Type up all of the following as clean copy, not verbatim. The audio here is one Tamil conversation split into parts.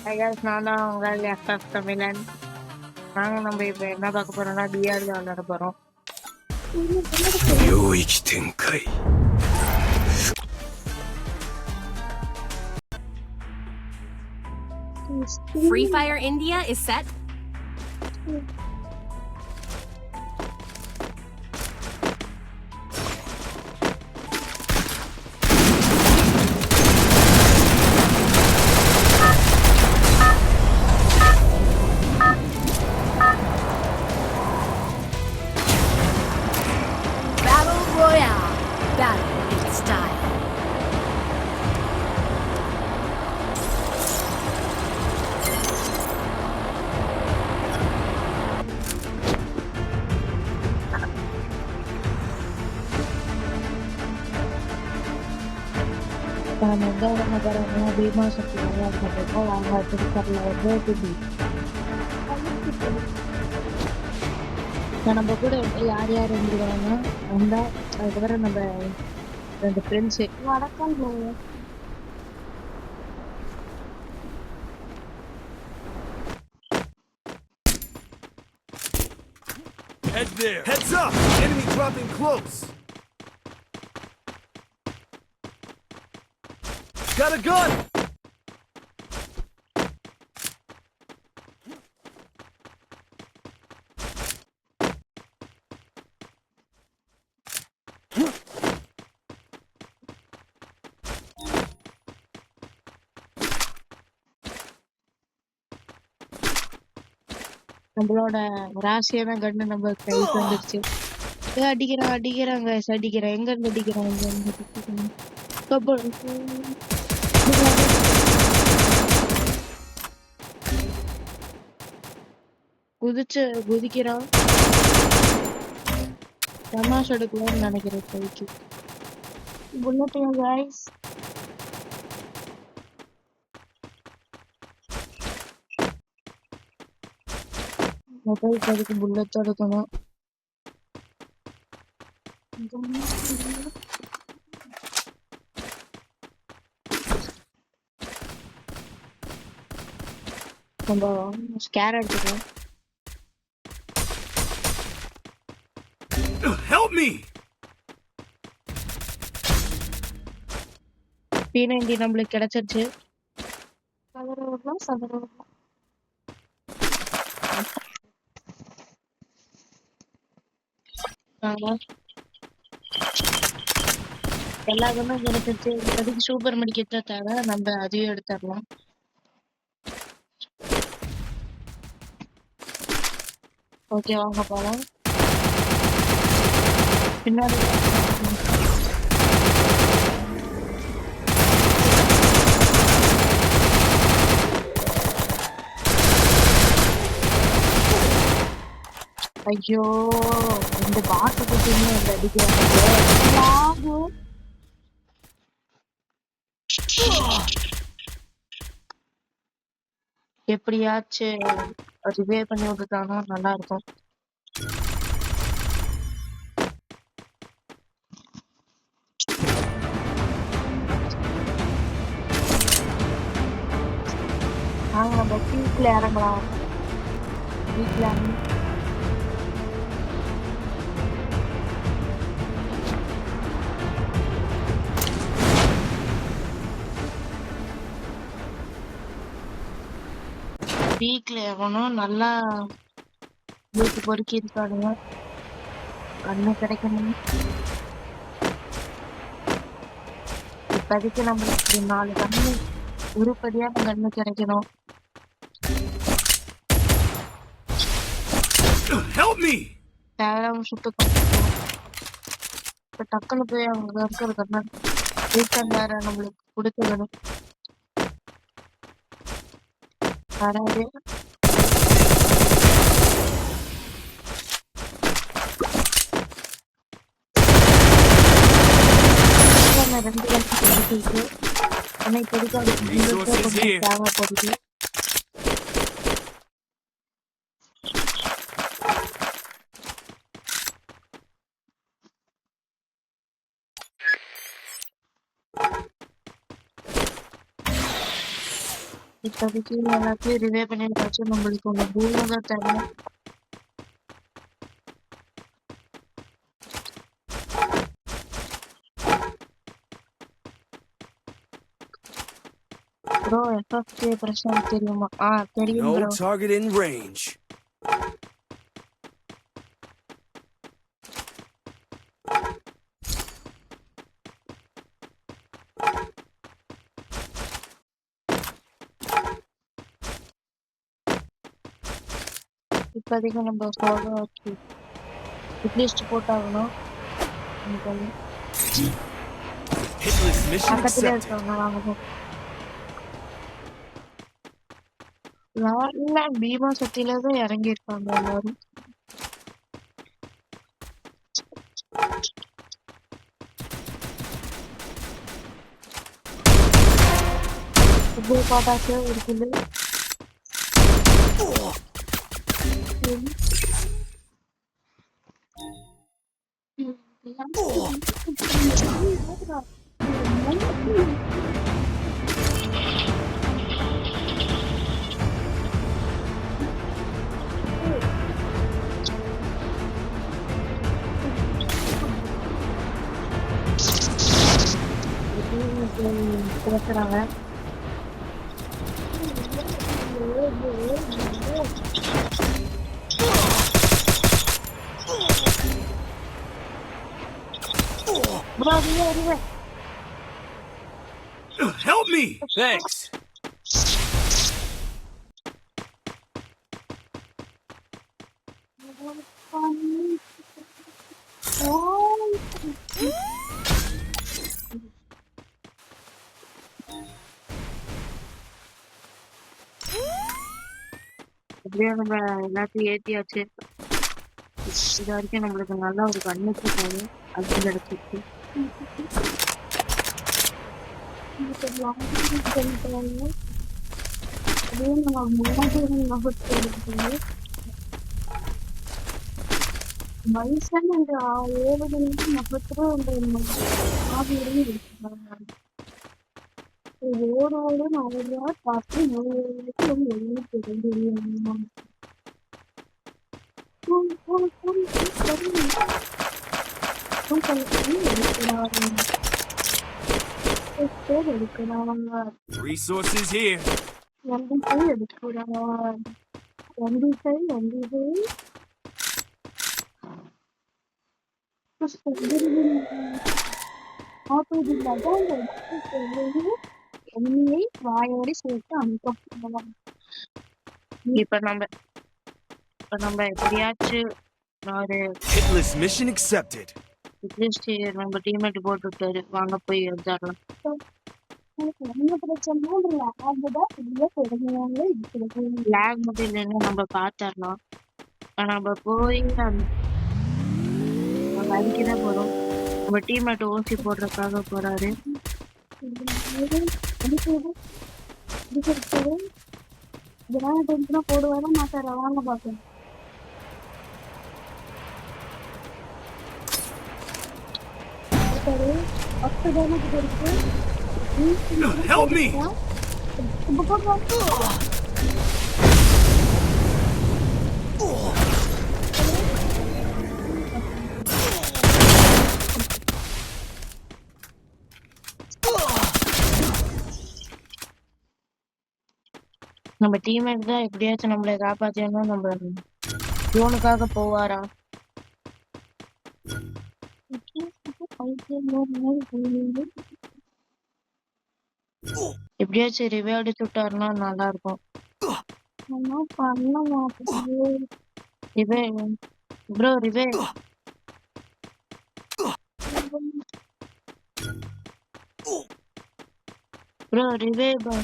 Hi guys, நான் தான் உங்கள் எஃப்எஃப் தமிழன். நம்ம இப்போ என்ன பார்க்க போறோம்னா பிஆர் தான் விளையாட போறோம். 領域展開 Free Fire India is set. Battle Royale. Battle in style. Para negara-negara bebas seperti Venezuela, Venezuela, Bolivia. நம்ம கூட யார் யார் இருந்துக்கிறாங்க அந்த அதுக்கப்புறம் நம்ம ரெண்டு ஃப்ரெண்ட்ஸு வணக்கம் Head there. Heads up! Enemy dropping close! Got a gun! நம்மளோட ராசியான கண்ணு நம்ம கைக்கு வந்துருச்சு. அடிக்கிறாங்க எங்க இருந்து அடிக்கிறாங்க குதிக்கிறான் தமாஷ் எடுக்கலாம்னு நினைக்கிறேன் கைக்கு புல்லட்டுங்க guys. மொபைல் அதுக்கு புல்லட் எடுக்கணும். நம்ம ஸ்கேர் எடுத்துக்கலாம். Help me! P90 நம்மளுக்கு கிடைச்சிருச்சு. எல்லா கண்ணும் கிடைச்சிருச்சு. இப்போதைக்கு சூப்பர் மெடிக்கெட்டை தேவை, நம்ம அதையும் எடுத்துடலாம். ஓகே வாங்க போலாம். பின்னாடி ஐயோ இந்த பாட்டு குட்டியுமே இந்த அடிக்கிறாங்க. எப்படியாச்சும் ரிவே பண்ணி விட்டுட்டானா நல்லா இருக்கும். நம்ம பீக்ல இறங்கலாம். பீக்ல பீக்ல எவனும் நல்லா வீட்டு பொறுக்கி இருக்கானுங்க. கண்ணு கிடைக்கணும். இப்போதைக்கு நம்மளுக்கு 4 கண்ணு உருப்படியான கண்ணு கிடைக்கணும். Help me! தேவையில்லாம சுட்டு இப்ப டக்குன்னு போய் அவங்க இருக்கிற கண்ணு வீக்கன் வேற நம்மளுக்கு கொடுத்துக்கணும். வராது. ரெண்டு கண்ணு ஆனா இப்போதைக்கு அதுக்கு தேவைப்படுது. இப்போதைக்கு எல்லாத்தையும் ரிவே பண்ணியாச்சும் நம்மளுக்கு ஒன்று பூமியை தான் தேவை. ப்ரோ எஃப்எஃப்கே பிரச்சனை தெரியுமா? தெரியும் No bro. target in range. இப்போதைக்கு நம்ம சோலோ ஆச்சு அட்லீஸ்ட் போட்டாகணும். Hitless mission பக்கத்துல accepted. இருக்கவங்க வாங்கணும். இல்ல பீமா சக்தியில தான் இறங்கியிருக்காங்க எல்லாரும். இப்போ பாட்டாச்சு ஒரு கிலோ. பேசுறாங்க. Help me! Thanks. எப்படியோ நம்ம எல்லாத்தையும் ஏத்தியாச்சு. இது வரைக்கும் நம்மளுக்கு நல்லா ஒரு கண்ணுக்கு போகும். அது கிடைச்சிருக்கு. மனுஷன் என்ற ஏவுதலுக்கு நகர்த்துற ஓடு நிறையா பார்த்து வெளியே தெரியும். எடுக்கிறாங்க. Resources here. நம்பிக்கை எடுக்கிறார். நம்பிக்கை நம்பிக்கை எண்ணியை வாயோடு சேர்த்து அனுப்ப. இப்ப நம்ம எப்படியாச்சும் ஒரு Hitless mission accepted. அட்லீஸ்ட் நம்ம டீம்மேட் போட்டுட்டாரு. வாங்க போய் எழுதாடலாம். லேக் மட்டும் இல்லைன்னு நம்ம பார்த்துடலாம். நம்ம போய் அடிக்கதான் போறோம். நம்ம டீம்மேட் ஓசி போடுறதுக்காக போறாரு. போடுவாரா மாட்டாரா? வாங்க பாப்போம். Help me! நம்ம டீம்மேட் தான் எப்படியாச்சும் நம்மளை காப்பாத்தணும். நம்ம ஜோனுக்காக போவாரா? எப்படியாச்சும் ரிவே அடிச்சு விட்டாருன்னா நல்லா இருக்கும். ரிவே ப்ரோ ரிவே ப்ரோ ரிவே ப்ரோ.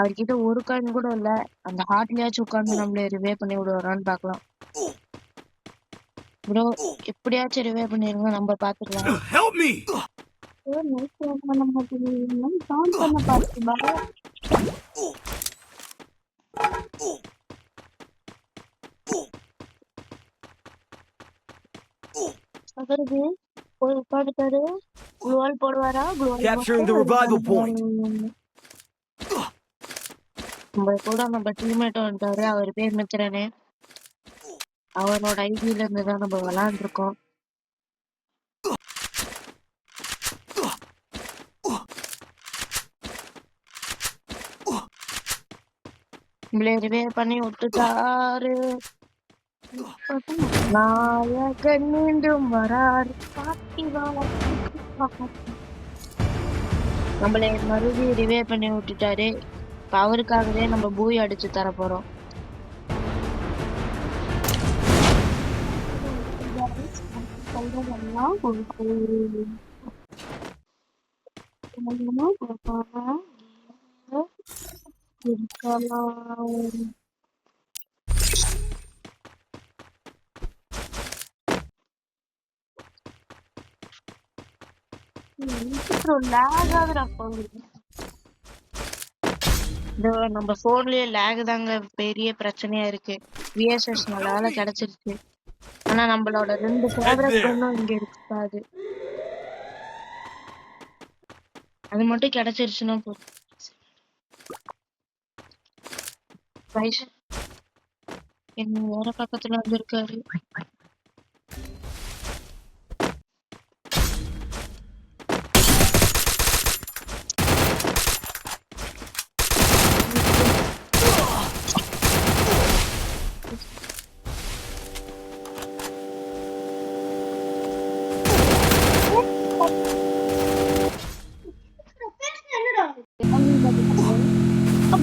அவர்கிட்ட ஒரு காயின் கூட இல்ல. அந்த ஹார்ட்லயாச்சும் உட்கார்ந்து நம்மள ரிவே பண்ணி விடுவாரான்னு பாக்கலாம். ப்ரோ எப்படியாச்சும் ரிவே பண்ணிருங்க. நம்ம பாத்துக்கலாம். Help me! அவருக்கு போய் உட்காந்துட்டாரு. குளோவால் போடுவாரா? குளோவால் Capturing the revival point. நம்ம கூட நம்ம டீம்மேட் வந்துட்டாரு. அவர் பேர் மித்திரனே. அவரோட ஐடியில இருந்து தான் நம்ம விளையாண்டுருக்கோம். நம்மளே ரிவைவ் பண்ணி விட்டுட்டாரு. நாயகன் மீண்டும் வராரு. பாட்டி நம்மளே மறுபடியும் ரிவைவ் பண்ணி விட்டுட்டாரு. இப்ப அவருக்காகவே நம்ம பூய் அடிச்சு தர போறோம். நம்ம போன்லயே லேக் தாங்க பெரிய பிரச்சனையா இருக்கு. விஎஸ்எஸ் நல்ல கிடைச்சிருச்சு. ஆனா நம்மளோட 2 ஃபேவரட் கன்னும் இங்க இருக்காது. அது மட்டும் கிடைச்சிருச்சுன்னா போதும். என்ன வேற பக்கத்துல வந்திருக்காரு.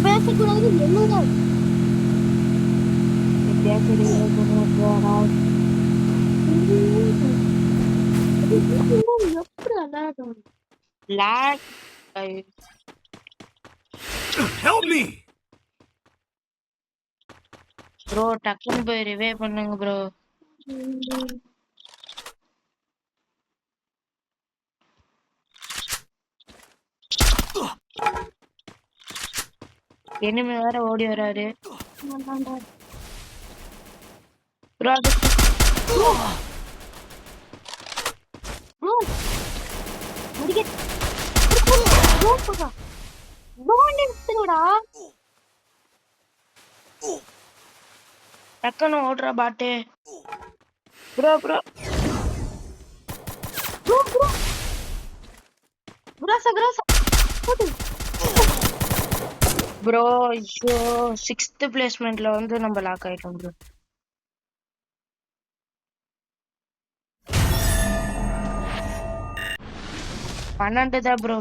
பேசக்கூடாது என்னதான் Help me! ப்ரோ டக்குன்னு போய் ரிவைவ் பண்ணுங்க ப்ரோ. இனிமே வேற ஓடி வராரு. ப்ரோ டக்குன்னு ஓடுற பாட்டு. ப்ரோ ப்ரோ ப்ரோ ஐயோ 6th பிளேஸ்மெண்ட்ல வந்து நம்ம லாக் ஆயிட்டோம் ப்ரோ. 12 தான் ப்ரோ.